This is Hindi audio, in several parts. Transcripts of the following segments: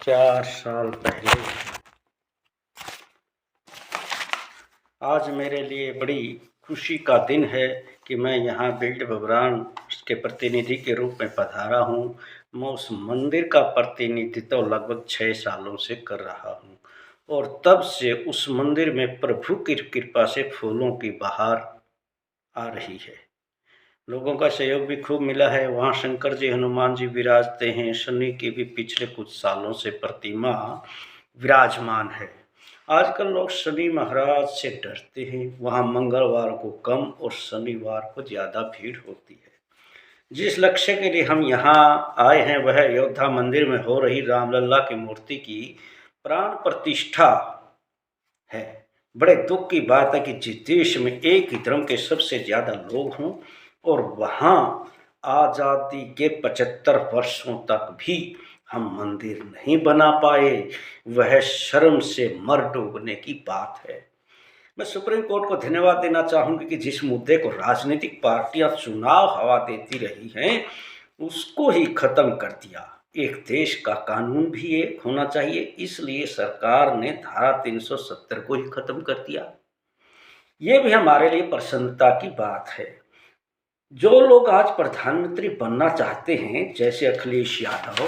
4 साल पहले आज मेरे लिए बड़ी खुशी का दिन है कि मैं यहाँ बिल्ड ब्रांड के प्रतिनिधि के रूप में पधारा हूँ। मैं उस मंदिर का प्रतिनिधित्व लगभग 6 सालों से कर रहा हूँ और तब से उस मंदिर में प्रभु की कृपा से फूलों की बहार आ रही है। लोगों का सहयोग भी खूब मिला है। वहाँ शंकर जी, हनुमान जी विराजते हैं। शनि की भी पिछले कुछ सालों से प्रतिमा विराजमान है। आजकल लोग शनि महाराज से डरते हैं। वहाँ मंगलवार को कम और शनिवार को ज़्यादा भीड़ होती है। जिस लक्ष्य के लिए हम यहाँ आए हैं वह अयोध्या मंदिर में हो रही रामलला की मूर्ति की प्राण प्रतिष्ठा है। बड़े दुख की बात है कि जिस देश में एक ही धर्म के सबसे ज़्यादा लोग हों और वहाँ आज़ादी के 75 वर्षों तक भी हम मंदिर नहीं बना पाए, वह शर्म से मर डूबने की बात है। मैं सुप्रीम कोर्ट को धन्यवाद देना चाहूँगी कि जिस मुद्दे को राजनीतिक पार्टियां चुनाव हवा देती रही हैं उसको ही खत्म कर दिया। एक देश का कानून भी एक होना चाहिए, इसलिए सरकार ने धारा 370 को ही खत्म कर दिया। ये भी हमारे लिए प्रसन्नता की बात है। जो लोग आज प्रधानमंत्री बनना चाहते हैं जैसे अखिलेश यादव,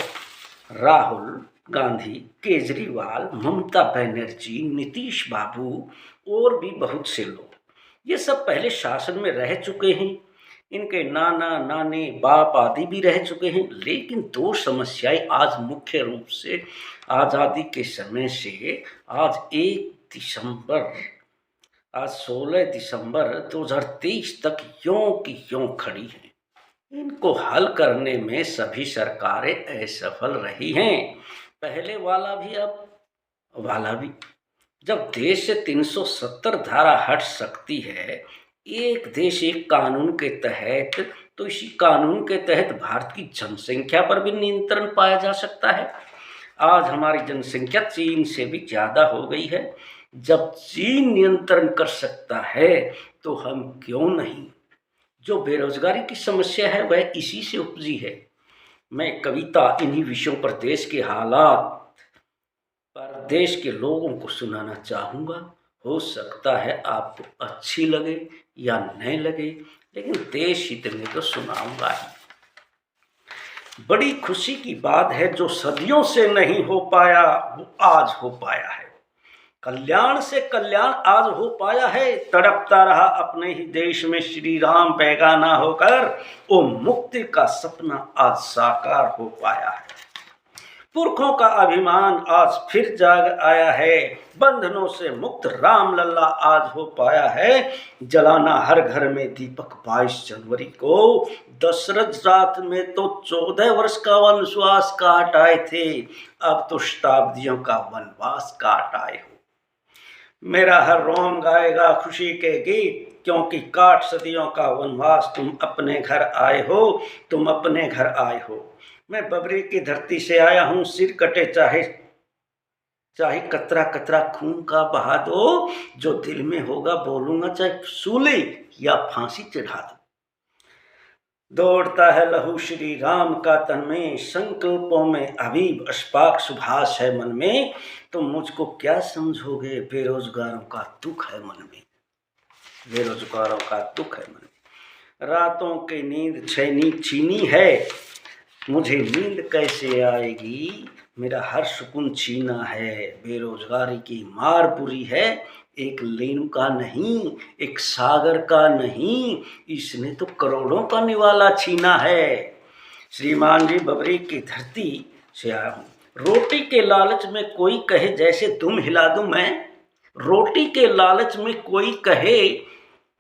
राहुल गांधी, केजरीवाल, ममता बनर्जी, नीतीश बाबू और भी बहुत से लोग, ये सब पहले शासन में रह चुके हैं। इनके नाना नानी बाप आदि भी रह चुके हैं। लेकिन दो समस्याएं आज मुख्य रूप से आज़ादी के समय से आज 16 दिसंबर 2023 तक यों की यों खड़ी हैं। इनको हल करने में सभी सरकारें असफल रही हैं, पहले वाला भी अब वाला भी। जब देश से 370 धारा हट सकती है, एक देश एक कानून के तहत, तो इसी कानून के तहत भारत की जनसंख्या पर भी नियंत्रण पाया जा सकता है। आज हमारी जनसंख्या चीन से भी ज़्यादा हो गई है। जब चीन नियंत्रण कर सकता है तो हम क्यों नहीं। जो बेरोजगारी की समस्या है वह इसी से उपजी है। मैं कविता इन्हीं विषयों पर, देश के हालात पर, देश के लोगों को सुनाना चाहूँगा। हो सकता है आपको अच्छी लगे या नहीं लगे, लेकिन देश हित में तो सुनाऊंगा ही। बड़ी खुशी की बात है, जो सदियों से नहीं हो पाया वो आज हो पाया है। कल्याण से कल्याण आज हो पाया है। तड़पता रहा अपने ही देश में श्री राम बेगाना होकर, वो मुक्ति का सपना आज साकार हो पाया है। पुरखों का अभिमान आज फिर जाग आया है। बंधनों से मुक्त राम लल्ला आज हो पाया है। जलाना हर घर में दीपक 22 जनवरी को। दशरथ रात में तो 14 वर्ष का वनवास काट आए थे, अब तो शताब्दियों का वनवास काट आए हो। मेरा हर रोम गाएगा खुशी के गीत, क्योंकि 60 सदियों का वनवास तुम अपने घर आए हो, तुम अपने घर आए हो। मैं बबरी की धरती से आया हूँ, सिर कटे चाहे चाहे कतरा कतरा खून का बहा दो, जो दिल में होगा बोलूंगा, चाहे सूली या फांसी चढ़ा दो। दौड़ता है लहू श्री राम का तन में, संकल्पों में अभी अशफाक सुभाष है मन में। तुम मुझको क्या समझोगे, बेरोजगारों का दुख है मन में, बेरोजगारों का दुख है मन में। रातों की नींद छीनी है, मुझे नींद कैसे आएगी, मेरा हर सुकून छीना है। बेरोजगारी की मार बुरी है, एक लेन का नहीं, एक सागर का नहीं, इसने तो करोड़ों का निवाला छीना है। श्रीमान जी, बबरी की धरती से आया हूँ। रोटी के लालच में कोई कहे जैसे दुम हिला दूं मैं, रोटी के लालच में कोई कहे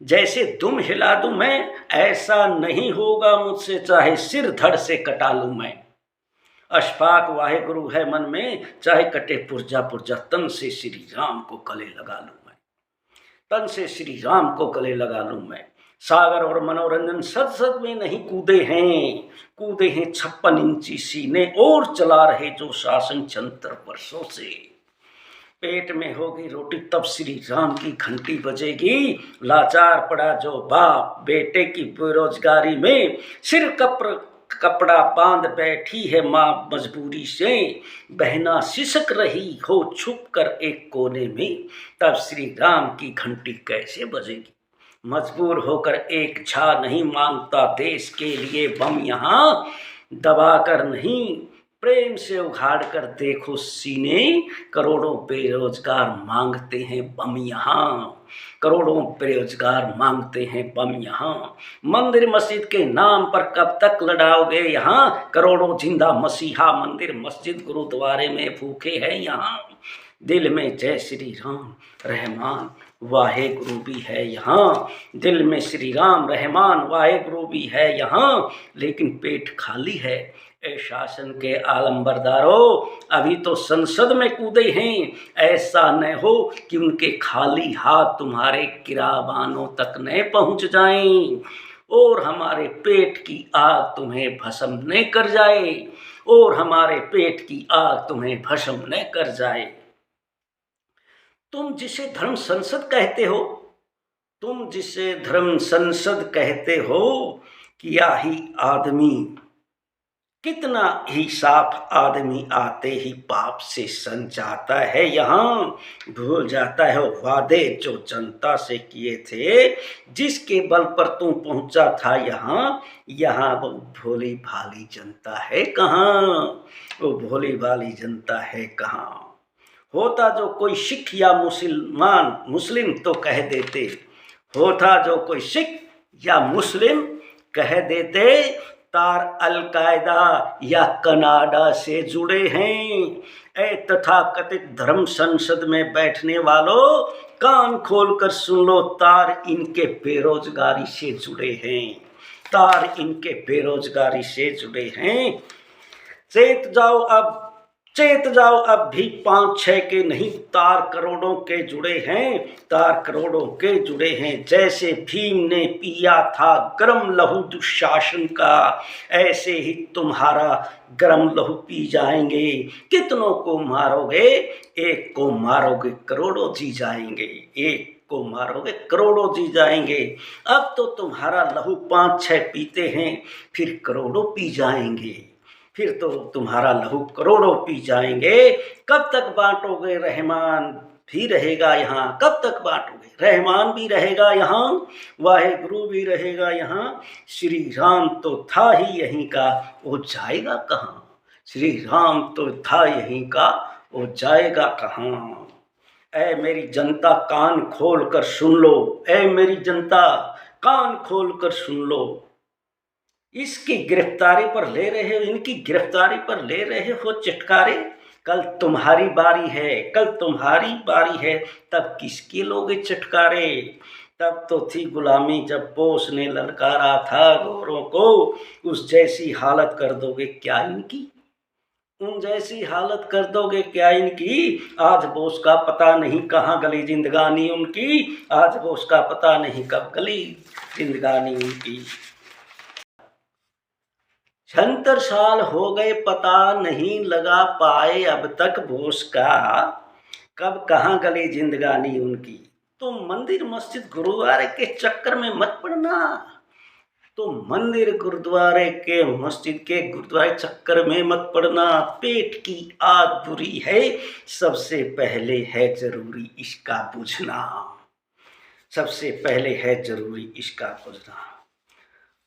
जैसे दुम हिला दूं मैं, ऐसा नहीं होगा मुझसे चाहे सिर धड़ से कटा लूं मैं। अशफाक वाहे गुरु है मन में, चाहे कटे पुर्जा पुर्जा, तन से श्री राम को गले लगा लूं मैं, तन से श्री राम को गले लगा लूं मैं। सागर और मनोरंजन सद में नहीं कूदे हैं, 56 इंची सीने और चला रहे जो शासन 76 वर्षों से। पेट में होगी रोटी तब श्री राम की घंटी बजेगी, लाचार पड़ा जो बाप बेटे की बेरोजगारी में, सिर कपड़ा बांध बैठी है माँ मजबूरी से, बहना सिसक रही हो छुप कर एक कोने में, तब श्री राम की घंटी कैसे बजेगी। मजबूर होकर एक झा नहीं मांगता देश के लिए बम, यहाँ दबा कर नहीं प्रेम से उघाड़ कर देखो सीने, करोड़ों बेरोजगार मांगते हैं बम यहाँ, करोड़ों बेरोजगार मांगते हैं बम यहाँ। मंदिर मस्जिद के नाम पर कब तक लड़ाओगे यहाँ, करोड़ों जिंदा मसीहा मंदिर मस्जिद गुरुद्वारे में भूखे हैं यहाँ। दिल में जय श्री राम रहमान वाहे गुरु भी है यहाँ, दिल में श्री राम रहमान वाहे गुरु भी है यहाँ, लेकिन पेट खाली है। ए शासन के आलमबरदारों, अभी तो संसद में कूदे हैं, ऐसा न हो कि उनके खाली हाथ तुम्हारे किराबानों तक न पहुंच जाएं, और हमारे पेट की आग तुम्हें भस्म न कर जाए, और हमारे पेट की आग तुम्हें भस्म न कर जाए। तुम जिसे धर्म संसद कहते हो, तुम जिसे धर्म संसद कहते हो, किया ही आदमी, कितना ही साफ आदमी आते ही पाप से सन जाता है यहाँ, भूल जाता है वादे जो जनता से किए थे, जिसके बल पर तू पहुंचा था यहाँ, यहाँ वो भोली भाली जनता है कहाँ, वो भोली भाली जनता है कहाँ। होता जो कोई सिख या मुस्लिम तो कह देते, होता जो कोई सिख या मुस्लिम कह देते, तार अलकायदा या कनाडा से जुड़े हैं। ऐ तथाकथित धर्म संसद में बैठने वालों, कान खोलकर सुन लो, तार इनके बेरोजगारी से जुड़े हैं, तार इनके बेरोजगारी से जुड़े हैं। चेत जाओ अब भी 5-6 के नहीं, तार करोड़ों के जुड़े हैं, तार करोड़ों के जुड़े हैं। जैसे भीम ने पिया था गरम लहू दुशासन का, ऐसे ही तुम्हारा गरम लहू पी जाएंगे। कितनों को मारोगे, एक को मारोगे करोड़ों जी जाएंगे, एक को मारोगे करोड़ों जी जाएंगे। अब तो तुम्हारा लहू 5-6 पीते हैं, फिर करोड़ों पी जाएंगे, फिर तो तुम्हारा लहू करोड़ों पी जाएंगे। कब तक बांटोगे, रहमान भी रहेगा यहाँ, कब तक बांटोगे, रहमान भी रहेगा यहाँ, वाहेगुरु भी रहेगा यहाँ। श्री राम तो था ही यहीं का, वो जाएगा कहाँ, श्री राम तो था यहीं का, वो जाएगा कहाँ। ऐ मेरी जनता कान खोल कर सुन लो, ऐ मेरी जनता कान खोल कर सुन लो, इसकी गिरफ्तारी पर ले रहे हो, इनकी गिरफ्तारी पर ले रहे हो चटकारे। कल तुम्हारी बारी है, कल तुम्हारी बारी है, तब किसके लोगे चटकारे। तब तो थी गुलामी जब बोस ने ललकारा था गोरों को, उस जैसी हालत कर दोगे क्या इनकी, उन जैसी हालत कर दोगे क्या इनकी। आज बोस का पता नहीं कहाँ गली जिंदगानी उनकी, आज बोस का पता नहीं कब गली जिंदगानी उनकी। 76 साल हो गए पता नहीं लगा पाए अब तक बोस का, कब कहाँ गली जिंदगानी उनकी। तुम मंदिर मस्जिद गुरुद्वारे के चक्कर में मत पड़ना, तुम मंदिर गुरुद्वारे के मस्जिद के गुरुद्वारे चक्कर में मत पड़ना। पेट की आग बुरी है, सबसे पहले है जरूरी इसका बुझना, सबसे पहले है जरूरी इसका बुझना।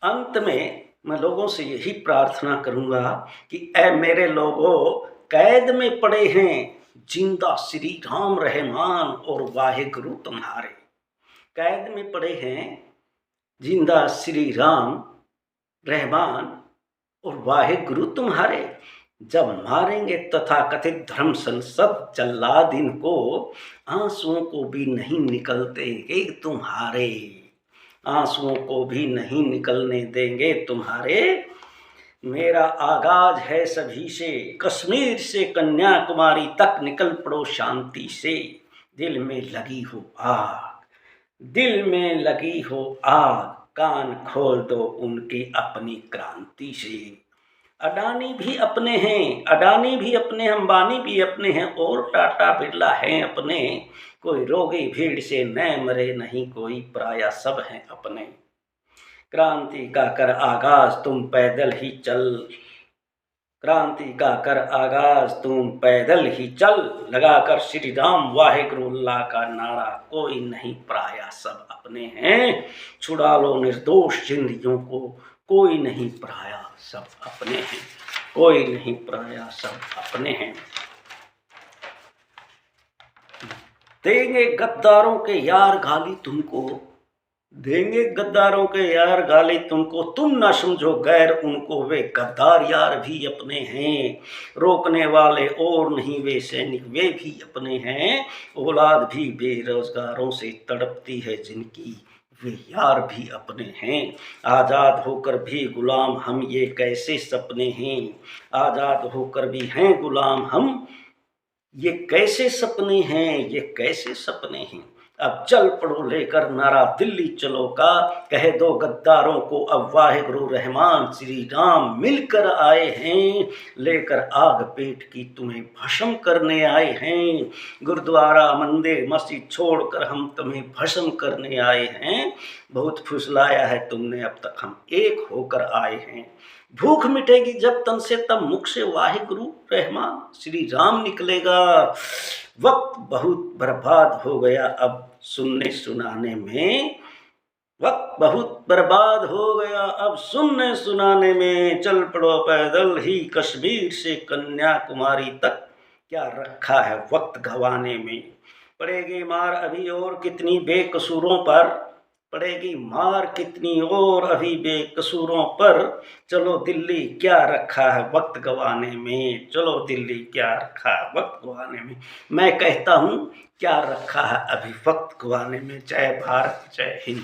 अंत में मैं लोगों से यही प्रार्थना करूंगा कि ऐ मेरे लोगों, कैद में पड़े हैं जिंदा श्री राम रहमान और वाहेगुरु तुम्हारे, कैद में पड़े हैं जिंदा श्री राम रहमान और वाहेगुरु तुम्हारे। जब मारेंगे तथाकथित धर्म संसद जल्लाद इनको, आंसुओं को भी नहीं निकलते तुम्हारे, आंसुओं को भी नहीं निकलने देंगे तुम्हारे। मेरा आगाज है सभी से, कश्मीर से कन्याकुमारी तक निकल पड़ो शांति से। दिल में लगी हो आग, दिल में लगी हो आग, कान खोल दो उनकी अपनी क्रांति से। अडानी भी अपने हैं, अडानी भी अपने, अंबानी भी अपने हैं, और टाटा बिरला हैं अपने। कोई रोगी भीड़ से न मरे नहीं कोई, पराया सब हैं अपने। क्रांति का कर आगाज तुम पैदल ही चल, क्रांति का कर आगाज तुम पैदल ही चल, लगाकर श्री राम वाहेगुरु अल्लाह का नारा, कोई नहीं पराया सब अपने हैं, छुड़ा लो निर्दोष जिंदगियों को, कोई नहीं पराया सब अपने हैं, कोई नहीं पराया सब अपने हैं। देंगे गद्दारों के यार गाली तुमको, देंगे गद्दारों के यार गाली तुमको, तुम ना समझो गैर उनको, वे गद्दार यार भी अपने हैं, रोकने वाले और नहीं वे सैनिक वे भी अपने हैं, औलाद भी बेरोजगारों से तड़पती है जिनकी, वे यार भी अपने हैं, आज़ाद होकर भी गुलाम हम ये कैसे सपने हैं, आज़ाद होकर भी हैं गुलाम हम ये कैसे सपने हैं, ये कैसे सपने हैं। अब चल पड़ो लेकर नारा दिल्ली चलो का, कह दो गद्दारों को अब वाहिगुरु रहमान श्री राम मिलकर आए हैं, लेकर आग पेट की तुम्हें भस्म करने आए हैं, गुरुद्वारा मंदिर मस्जिद छोड़कर हम तुम्हें भस्म करने आए हैं, बहुत फुसलाया है तुमने अब तक हम एक होकर आए हैं, भूख मिटेगी जब तन से तब मुख से वाहिगुरु रहमान श्री राम निकलेगा, वक्त बहुत बर्बाद हो गया अब सुनने सुनाने में, वक्त बहुत बर्बाद हो गया अब सुनने सुनाने में, चल पड़ो पैदल ही कश्मीर से कन्याकुमारी तक, क्या रखा है वक्त गंवाने में, पड़ेगी मार अभी और कितनी बेकसूरों पर, पड़ेगी मार कितनी और अभी बेकसूरों पर, चलो दिल्ली क्या रखा है वक्त गंवाने में, चलो दिल्ली क्या रखा है वक्त गंवाने में, मैं कहता हूँ क्या रखा है अभी वक्त गंवाने में। जय भारत जय हिंद।